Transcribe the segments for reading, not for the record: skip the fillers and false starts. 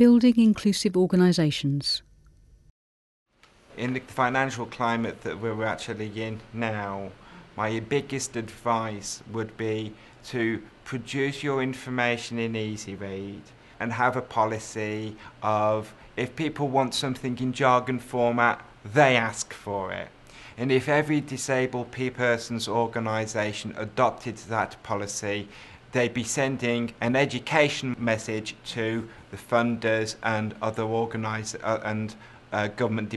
building inclusive organisations. In the financial climate that we're actually in now, my biggest advice would be to produce your information in easy read and have a policy of if people want something in jargon format, they ask for it. And if every disabled person's organisation adopted that policy, they'd be sending an education message to the funders and other government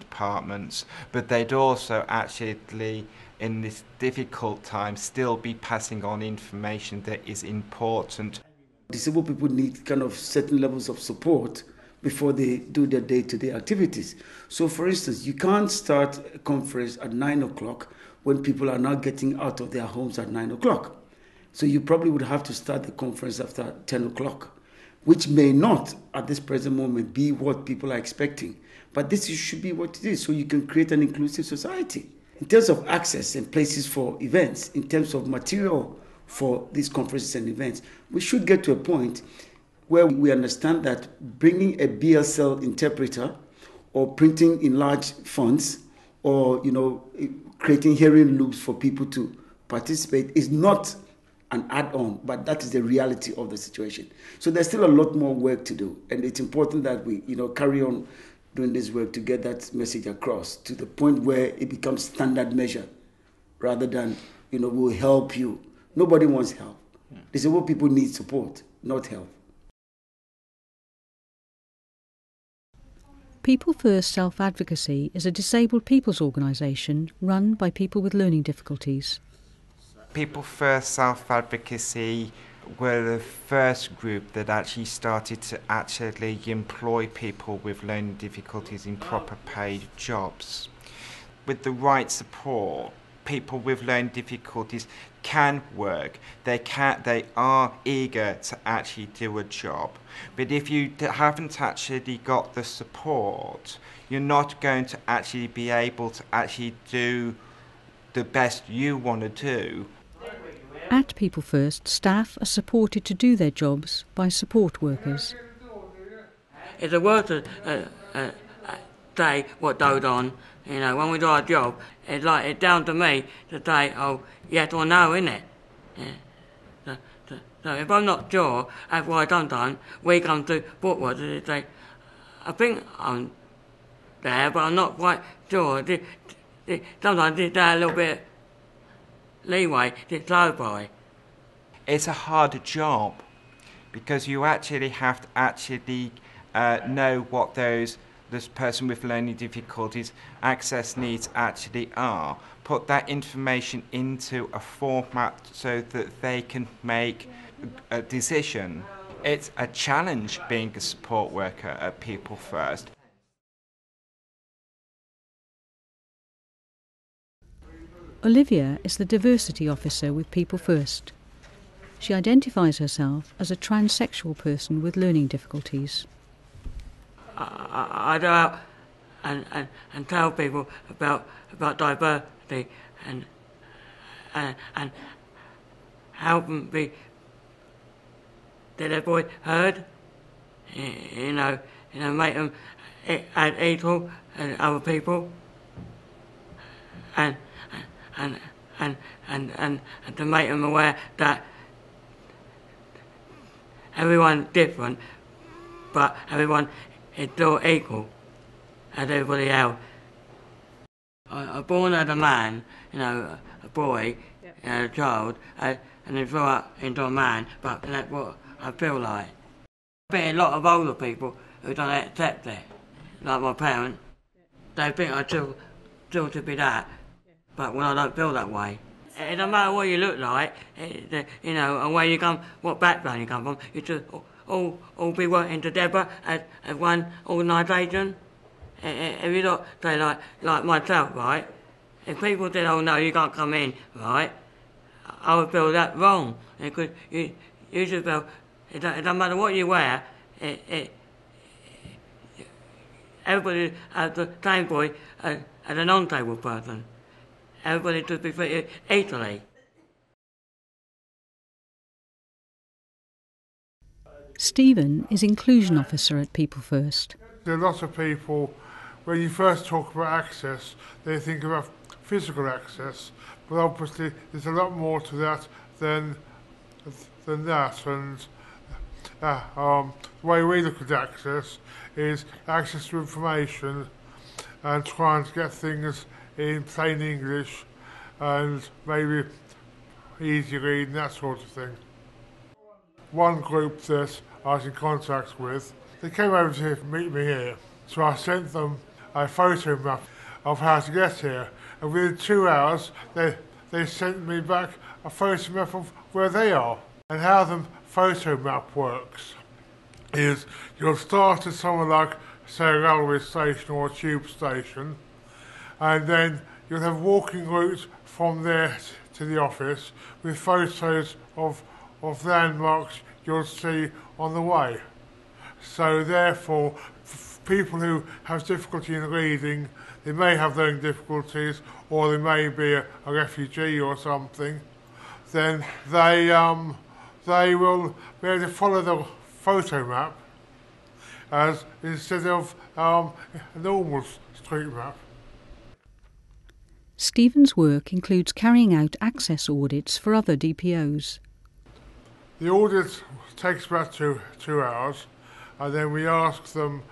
departments, but they'd also actually, in this difficult time, still be passing on information that is important. Disabled people need kind of certain levels of support before they do their day-to-day activities. So for instance, you can't start a conference at 9 o'clock when people are not getting out of their homes at 9 o'clock. So you probably would have to start the conference after 10 o'clock, which may not, at this present moment, be what people are expecting. But this should be what it is, so you can create an inclusive society. In terms of access and places for events, in terms of material for these conferences and events, we should get to a point where we understand that bringing a BSL interpreter or printing in large fonts or, creating hearing loops for people to participate is not an add-on, but that is the reality of the situation. So there's still a lot more work to do, and it's important that we, carry on doing this work to get that message across to the point where it becomes standard measure, rather than, we'll help you. Nobody wants help. Disabled people need support, not help. People First Self-Advocacy is a disabled people's organisation run by people with learning difficulties. People First Self-Advocacy were the first group that actually started to actually employ people with learning difficulties in proper paid jobs. With the right support, people with learning difficulties can work. They are eager to actually do a job. But if you haven't actually got the support, you're not going to actually be able to actually do the best you want to do. At People First, staff are supported to do their jobs by support workers. It's a worth say what goes on. When we do our job, it's down to me to say, yes or no, innit? Yeah. So if I'm not sure, that's why sometimes we come to football to say, I think I'm there, but I'm not quite sure. Sometimes there's a little bit leeway to clarify. It's a hard job because you actually have to actually know what this person with learning difficulties access needs actually are. Put that information into a format so that they can make a decision. It's a challenge being a support worker at People First. Olivia is the diversity officer with People First. She identifies herself as a transsexual person with learning difficulties. I go out and tell people about diversity and help them be their voice heard. Make them as equal as other people, and to make them aware that everyone's different, but everyone is still equal as everybody else. I was born as a man, a boy, a child, and then grew up into a man, but that's what I feel like. I think a lot of older people who don't accept it, like my parents, they think I still to be that, but when I don't feel that way. It doesn't matter what you look like, and where you come, what background you come from, you should all be working together as one organisation. If you don't say like myself, right, if people said, oh no, you can't come in, right, I would feel that wrong, because you should feel, it doesn't matter what you wear, everybody has the same voice as a non-disabled person. Everybody should be treated equally. Stephen is Inclusion Officer at People First. There are a lot of people, when you first talk about access, they think about physical access, but obviously there's a lot more to that than that. And the way we look at access is access to information and trying to get things in plain English and maybe easy reading, that sort of thing. One group that I was in contact with, they came over to meet me here, so I sent them a photo map of how to get here, and within 2 hours they sent me back a photo map of where they are. And how the photo map works is you'll start at somewhere like, say, a railway station or a tube station, and then you'll have walking routes from there to the office with photos of landmarks you'll see on the way. So therefore, people who have difficulty in reading, they may have learning difficulties, or they may be a refugee or something, then they will be able to follow the photo map as instead of a normal street map. Stephen's work includes carrying out access audits for other DPOs. The audit takes about two hours, and then we ask them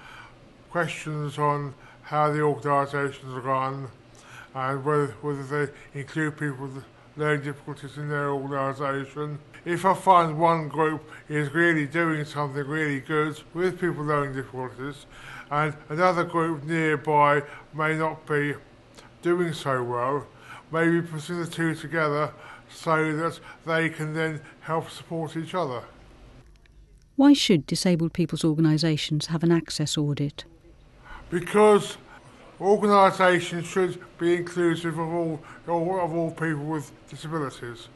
questions on how the organisations run and whether they include people with learning difficulties in their organisation. If I find one group is really doing something really good with people with learning difficulties and another group nearby may not be doing so well, maybe putting the two together so that they can then help support each other. Why should disabled people's organisations have an access audit? Because organisations should be inclusive of all people with disabilities.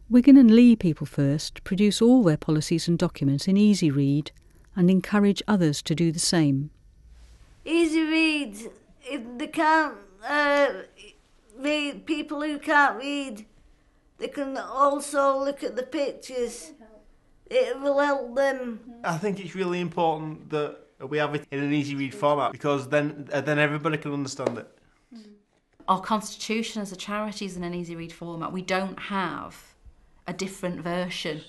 Wigan and Leigh People First produce all their policies and documents in Easy Read and encourage others to do the same. Easy Read, if they can't read, people who can't read, they can also look at the pictures. It will help them. I think it's really important that we have it in an easy read format because then everybody can understand it. Our constitution as a charity is in an easy read format. We don't have a different version.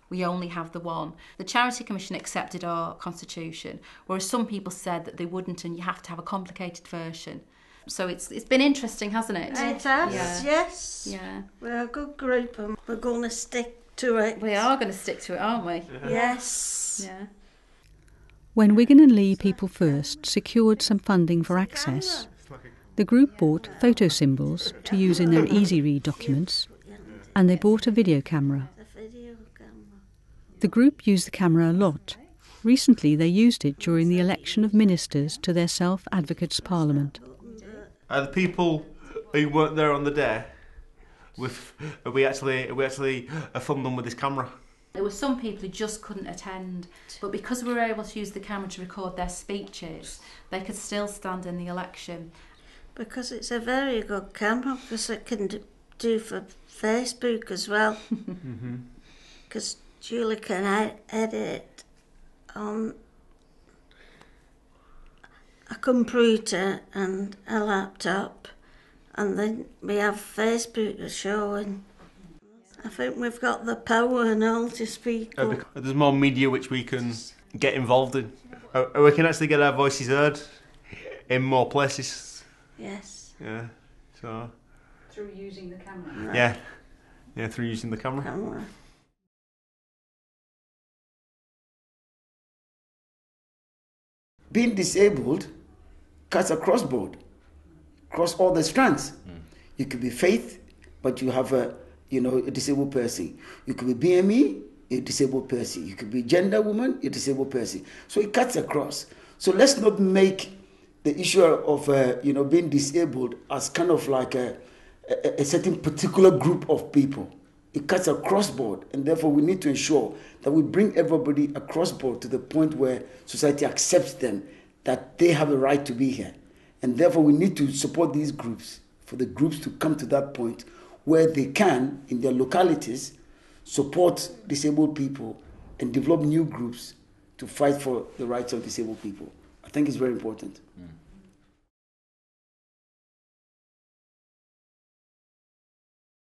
We only have the one. The Charity Commission accepted our constitution, whereas some people said that they wouldn't and you have to have a complicated version. So it's been interesting, hasn't it? It has, yes. Yeah. We're a good group and we're going to stick to it. We are going to stick to it, aren't we? Yes. Yeah. When Wigan and Leigh People First secured some funding for access, the group bought photo symbols to use in their Easy Read documents, and they bought a video camera. The group used the camera a lot. Recently they used it during the election of ministers to their Self-Advocates Parliament. The people who weren't there on the day, we actually filmed them with this camera. There were some people who just couldn't attend, but because we were able to use the camera to record their speeches, they could still stand in the election. Because it's a very good camera, because it can do for Facebook as well. Because Julie can edit on a computer and a laptop, and then we have Facebook showing. I think we've got the power now to speak up. There's more media which we can get involved in. We can actually get our voices heard in more places. Yes. Yeah. So. Through using the camera. Yeah. Yeah, through using the camera. Being disabled cuts across board, across all the strands. You could be faith, but you have a disabled person. You could be BME, a disabled person. You could be gender woman, a disabled person. So it cuts across. So let's not make the issue of being disabled as kind of like a certain particular group of people. It cuts across board, and therefore we need to ensure that we bring everybody across board to the point where society accepts them, that they have a right to be here. And therefore we need to support these groups, for the groups to come to that point where they can, in their localities, support disabled people and develop new groups to fight for the rights of disabled people. I think it's very important.